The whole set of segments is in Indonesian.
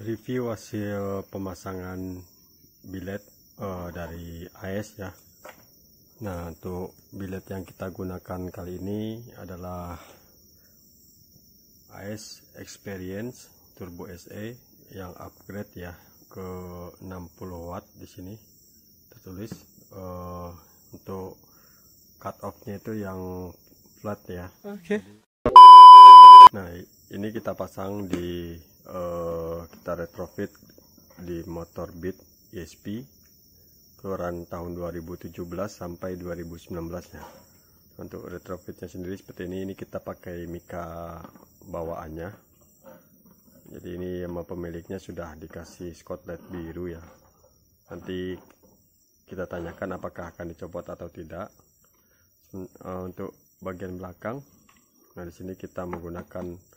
Review hasil pemasangan bilet dari AS ya. Nah, untuk bilet yang kita gunakan kali ini adalah AS Experience Turbo SE yang upgrade ya ke 60 watt. Di sini tertulis untuk cut off-nya itu yang flat ya. Oke. Nah, ini kita pasang di kita retrofit di motor Beat ESP keluaran tahun 2017 sampai 2019 ya. Untuk retrofitnya sendiri seperti ini kita pakai mika bawaannya. Jadi ini sama pemiliknya sudah dikasih skotlet biru ya. Nanti kita tanyakan apakah akan dicopot atau tidak. Untuk bagian belakang, nah di sini kita menggunakan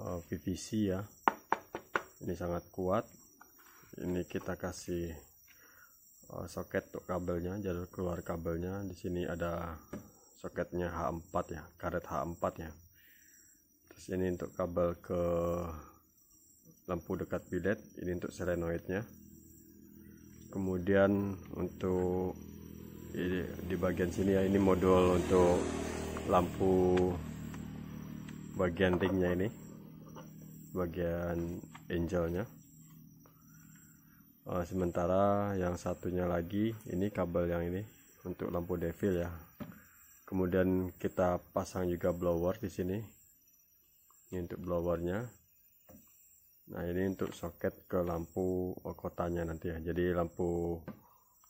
PVC ya. Ini sangat kuat. Ini kita kasih soket untuk kabelnya, jalur keluar kabelnya. Di sini ada soketnya H4 ya, karet H4 ya. Terus ini untuk kabel ke lampu dekat bilet, ini untuk solenoidnya. Kemudian untuk di bagian sini ya, ini modul untuk lampu bagian ringnya, ini bagian angelnya. Sementara yang satunya lagi ini kabel yang ini untuk lampu devil ya. Kemudian kita pasang juga blower di sini. Ini untuk blowernya. Nah, ini untuk soket ke lampu kotanya nanti ya. Jadi lampu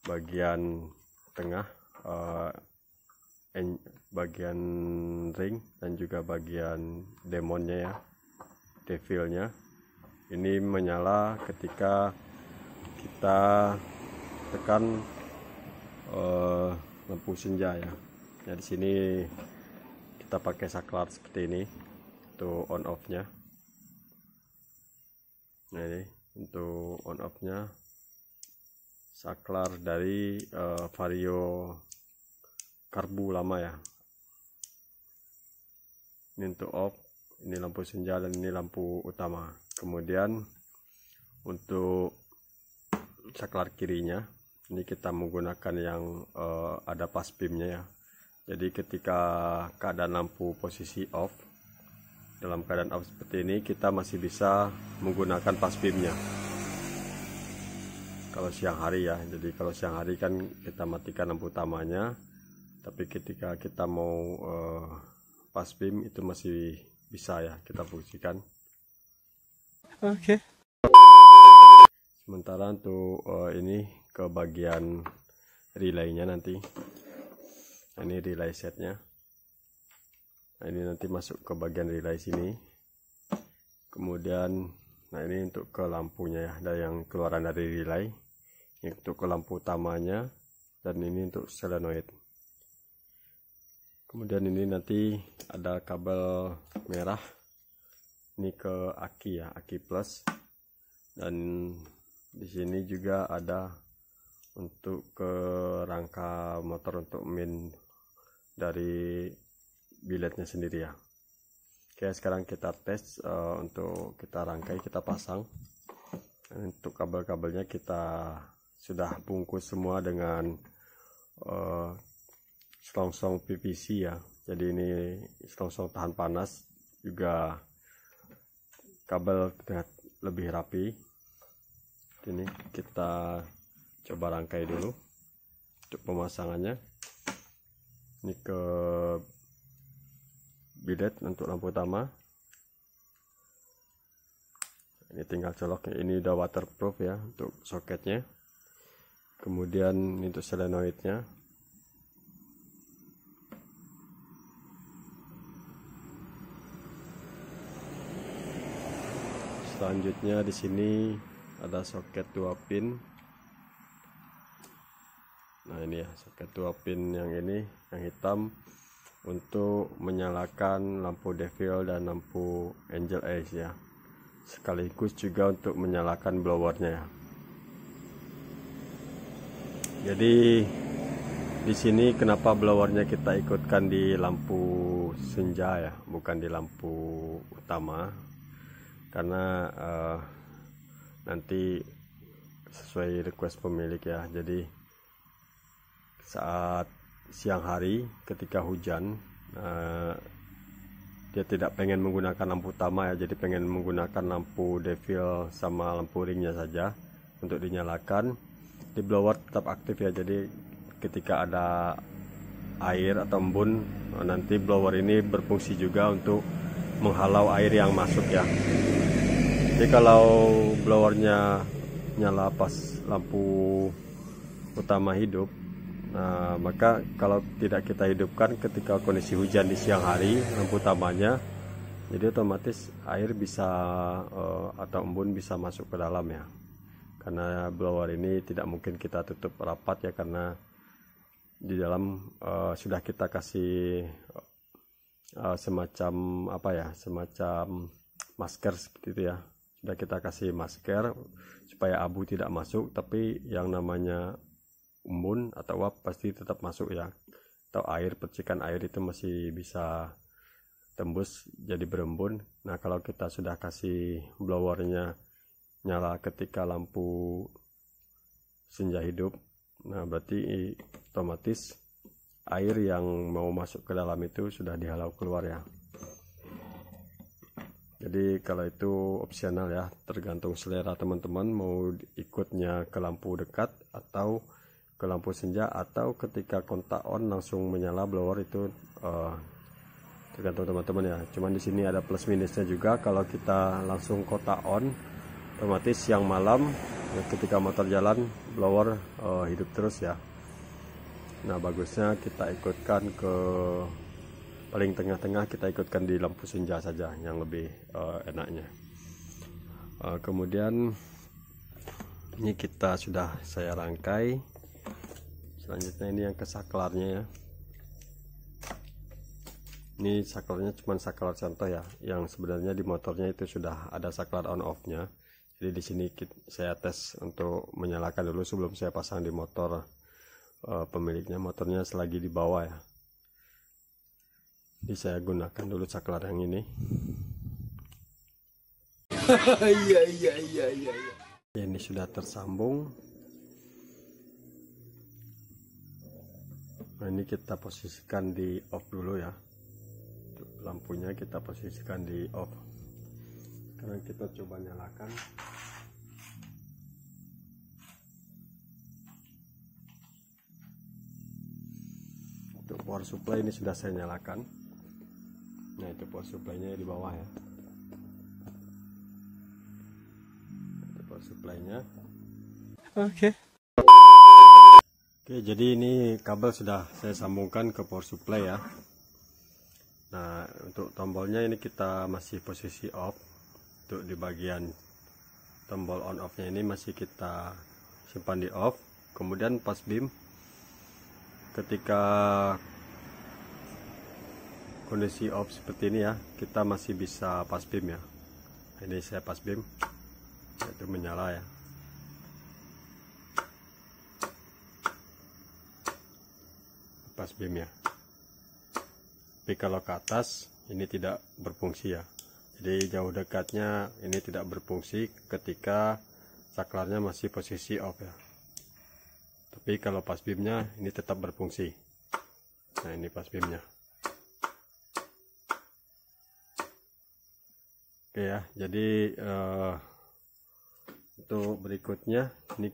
bagian tengah, bagian ring, dan juga bagian demonnya ya, devilnya. Ini menyala ketika kita tekan lampu senja ya. Nah, di sini kita pakai saklar seperti ini untuk on off nya. Nah, ini untuk on off nya saklar dari Vario karbu lama ya. Ini untuk off, ini lampu senja, dan ini lampu utama. Kemudian untuk saklar kirinya ini kita menggunakan yang ada pas beamnya ya. Jadi ketika keadaan lampu posisi off, dalam keadaan off seperti ini kita masih bisa menggunakan pas beamnya kalau siang hari ya. Jadi kalau siang hari kan kita matikan lampu utamanya, tapi ketika kita mau pas beam itu masih bisa ya kita fungsikan. Oke. Sementara untuk ini ke bagian relaynya nanti. Nah, ini relay setnya. Nah, ini nanti masuk ke bagian relay sini. Kemudian, nah ini untuk ke lampunya ya, ada yang keluaran dari relay. Ini untuk ke lampu utamanya, dan ini untuk solenoid. Kemudian ini nanti ada kabel merah. Ini ke aki ya, aki plus. Dan di sini juga ada untuk ke rangka motor untuk min dari biletnya sendiri ya. Oke, sekarang kita tes untuk kita rangkai, kita pasang. Untuk kabel-kabelnya kita sudah bungkus semua dengan selongsong PVC ya. Jadi ini selongsong tahan panas, juga kabel lebih rapi. Ini kita coba rangkai dulu untuk pemasangannya. Ini ke bilet untuk lampu utama. Ini tinggal coloknya. Ini udah waterproof ya untuk soketnya. Kemudian ini untuk solenoidnya. Selanjutnya di sini ada soket 2 pin. Nah, ini ya soket 2 pin yang ini, yang hitam, untuk menyalakan lampu devil dan lampu angel eyes ya. Sekaligus juga untuk menyalakan blowernya ya. Jadi di sini kenapa blowernya kita ikutkan di lampu senja ya, bukan di lampu utama, karena nanti sesuai request pemilik ya. Jadi saat siang hari ketika hujan, dia tidak pengen menggunakan lampu utama ya, jadi pengen menggunakan lampu devil sama lampu ringnya saja untuk dinyalakan. Di blower tetap aktif ya, jadi ketika ada air atau embun, nanti blower ini berfungsi juga untuk menghalau air yang masuk ya. Jadi kalau blowernya nyala pas lampu utama hidup, nah maka kalau tidak kita hidupkan ketika kondisi hujan di siang hari lampu utamanya, jadi otomatis air bisa atau embun bisa masuk ke dalam ya. Karena blower ini tidak mungkin kita tutup rapat ya, karena di dalam sudah kita kasih semacam apa ya, semacam masker seperti itu ya. Sudah kita kasih masker supaya abu tidak masuk, tapi yang namanya embun atau uap pasti tetap masuk ya, atau air, percikan air itu masih bisa tembus jadi berembun. Nah kalau kita sudah kasih blowernya nyala ketika lampu senja hidup, nah berarti otomatis air yang mau masuk ke dalam itu sudah dihalau keluar ya. Jadi kalau itu opsional ya, tergantung selera teman-teman mau ikutnya ke lampu dekat atau ke lampu senja, atau ketika kontak on langsung menyala blower, itu tergantung teman-teman ya. Cuman di sini ada plus minusnya juga. Kalau kita langsung kontak on, otomatis siang malam ketika motor jalan blower hidup terus ya. Nah bagusnya kita ikutkan ke paling tengah-tengah, kita ikutkan di lampu senja saja yang lebih enaknya. Kemudian ini kita sudah saya rangkai. Selanjutnya ini yang ke saklarnya ya. Ini saklarnya cuma saklar contoh ya, yang sebenarnya di motornya itu sudah ada saklar on off nya. Jadi di sini saya tes untuk menyalakan dulu sebelum saya pasang di motor pemiliknya. Motornya selagi di bawah ya. Jadi saya gunakan dulu saklar yang ini. Iya. Ini sudah tersambung. Nah ini kita posisikan di off dulu ya. Lampunya kita posisikan di off. Sekarang kita coba nyalakan. Untuk power supply ini sudah saya nyalakan. Nah itu power supply-nya di bawah ya. Itu power supply-nya. Okay. Oke, jadi ini kabel sudah saya sambungkan ke power supply ya. Nah untuk tombolnya ini kita masih posisi off. Untuk di bagian tombol on off nya ini masih kita simpan di off. Kemudian pas beam, ketika kondisi off seperti ini ya, kita masih bisa pas beam ya. Ini saya pas beam, itu menyala ya. Pas beam ya. Tapi kalau ke atas ini tidak berfungsi ya. Jadi jauh dekatnya ini tidak berfungsi ketika saklarnya masih posisi off ya. Tapi kalau pas beamnya ini tetap berfungsi. Nah ini pas beamnya. Oke ya, jadi untuk berikutnya ini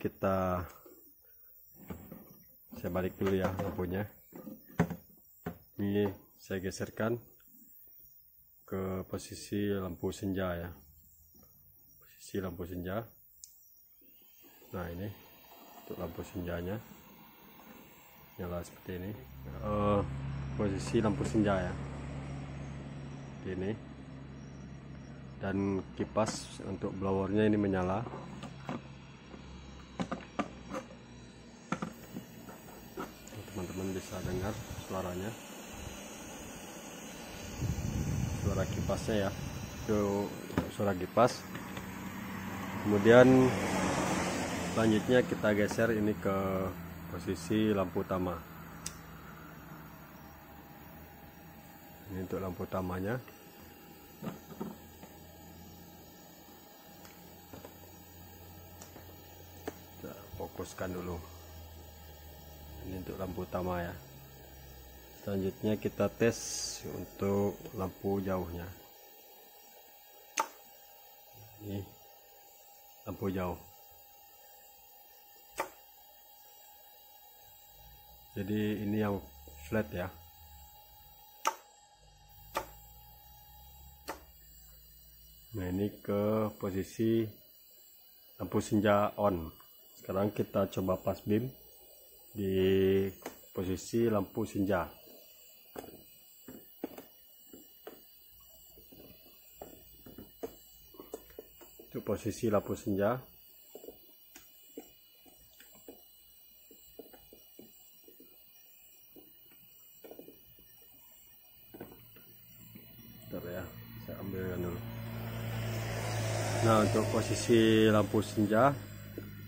saya balik dulu ya lampunya. Ini saya geserkan ke posisi lampu senja ya, posisi lampu senja. Nah ini untuk lampu senjanya nyala seperti ini. Posisi lampu senja ya, ini. Dan kipas untuk blowernya ini menyala. Teman-teman bisa dengar suaranya, suara kipasnya ya, itu suara kipas. Kemudian selanjutnya kita geser ini ke posisi lampu utama. Ini untuk lampu utamanya. fokuskan dulu. Ini untuk lampu utama ya. Selanjutnya kita tes untuk lampu jauhnya. Ini lampu jauh. Jadi ini yang flat ya. Nah, ini ke posisi lampu senja on. Sekarang kita coba pas beam di posisi lampu senja. Itu posisi lampu senja. Bentar ya, saya ambilkan dulu. Nah, untuk posisi lampu senja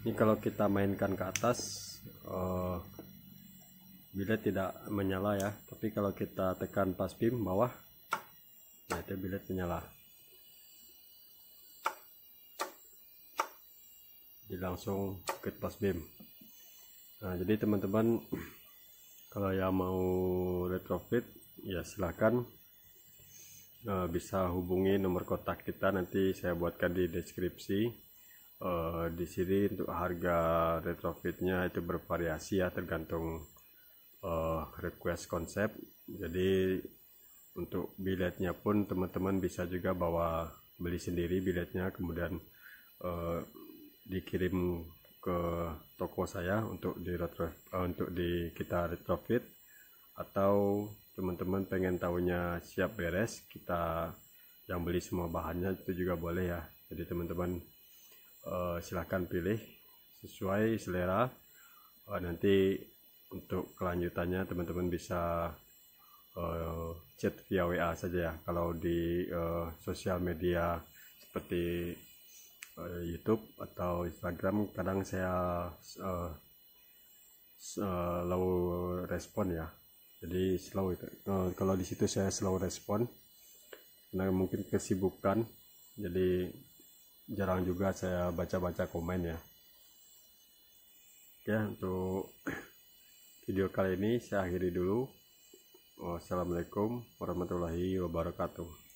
ini kalau kita mainkan ke atas bilet tidak menyala ya, tapi kalau kita tekan pas beam bawah, nah itu bilet menyala. Jadi langsung ke pas beam. Nah, jadi teman-teman kalau yang mau retrofit ya silahkan bisa hubungi nomor kontak kita, nanti saya buatkan di deskripsi. Di sini untuk harga retrofitnya itu bervariasi ya, tergantung request konsep. Jadi untuk biletnya pun teman-teman bisa juga beli sendiri biletnya, kemudian dikirim ke toko saya untuk kita retrofit, atau teman-teman pengen tahunya siap beres kita yang beli semua bahannya itu juga boleh ya. Jadi teman-teman silahkan pilih sesuai selera. Nanti untuk kelanjutannya teman-teman bisa chat via WA saja ya. Kalau di sosial media seperti YouTube atau Instagram kadang saya slow respon ya. Jadi slow itu. Kalau di situ saya slow respon karena mungkin kesibukan, jadi jarang juga saya baca-baca komen ya. Oke, untuk video kali ini saya akhiri dulu. Wassalamualaikum warahmatullahi wabarakatuh.